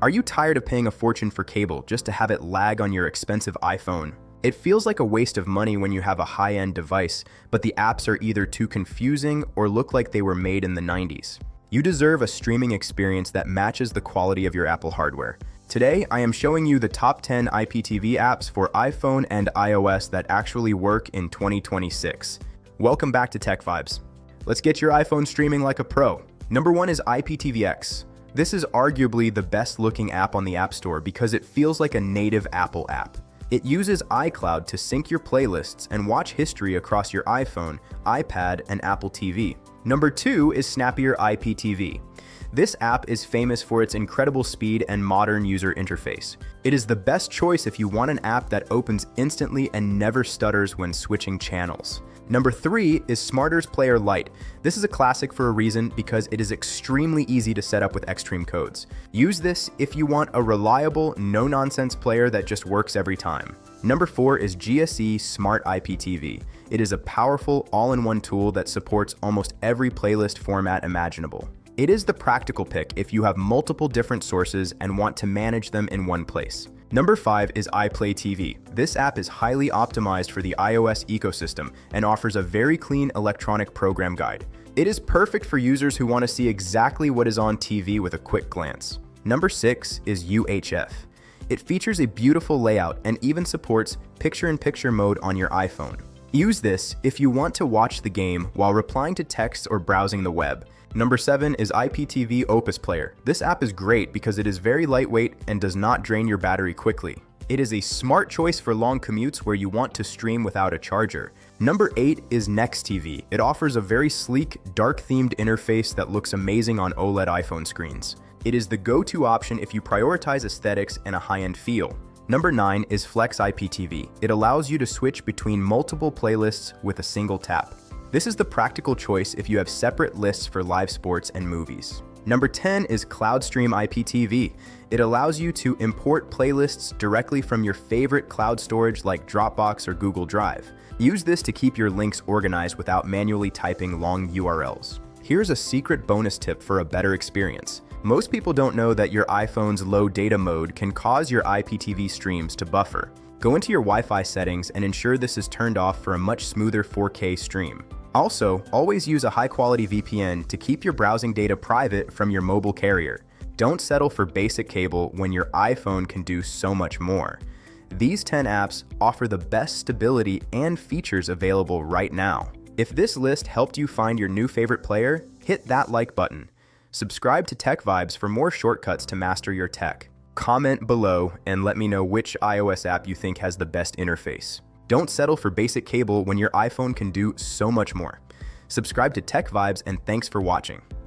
Are you tired of paying a fortune for cable just to have it lag on your expensive iPhone? It feels like a waste of money when you have a high-end device, but the apps are either too confusing or look like they were made in the 90s. You deserve a streaming experience that matches the quality of your Apple hardware. Today, I am showing you the top 10 IPTV apps for iPhone and iOS that actually work in 2026. Welcome back to Tech Vibes. Let's get your iPhone streaming like a pro. Number 1 is IPTVX. This is arguably the best looking app on the App Store because it feels like a native Apple app. It uses iCloud to sync your playlists and watch history across your iPhone, iPad, and Apple TV. Number 2 is Snappier IPTV. This app is famous for its incredible speed and modern user interface. It is the best choice if you want an app that opens instantly and never stutters when switching channels. Number 3 is Smarter's Player Lite. This is a classic for a reason because it is extremely easy to set up with Extreme codes. Use this if you want a reliable, no-nonsense player that just works every time. Number 4 is GSE Smart IPTV. It is a powerful, all-in-one tool that supports almost every playlist format imaginable. It is the practical pick if you have multiple different sources and want to manage them in one place. Number 5 is iPlay TV. This app is highly optimized for the iOS ecosystem and offers a very clean electronic program guide. It is perfect for users who want to see exactly what is on TV with a quick glance. Number 6 is UHF. It features a beautiful layout and even supports picture-in-picture mode on your iPhone. Use this if you want to watch the game while replying to texts or browsing the web. Number 7 is IPTV Opus Player. This app is great because it is very lightweight and does not drain your battery quickly. It is a smart choice for long commutes where you want to stream without a charger. Number 8 is Next TV. It offers a very sleek, dark-themed interface that looks amazing on OLED iPhone screens. It is the go-to option if you prioritize aesthetics and a high-end feel. Number 9 is Flex IPTV. It allows you to switch between multiple playlists with a single tap. This is the practical choice if you have separate lists for live sports and movies. Number 10 is CloudStream IPTV. It allows you to import playlists directly from your favorite cloud storage like Dropbox or Google Drive. Use this to keep your links organized without manually typing long URLs. Here's a secret bonus tip for a better experience. Most people don't know that your iPhone's low data mode can cause your IPTV streams to buffer. Go into your Wi-Fi settings and ensure this is turned off for a much smoother 4K stream. Also, always use a high-quality VPN to keep your browsing data private from your mobile carrier. Don't settle for basic cable when your iPhone can do so much more. These 10 apps offer the best stability and features available right now. If this list helped you find your new favorite player, hit that like button. Subscribe to Tech Vibes for more shortcuts to master your tech. Comment below and let me know which iOS app you think has the best interface. Don't settle for basic cable when your iPhone can do so much more. Subscribe to Tech Vibes and thanks for watching.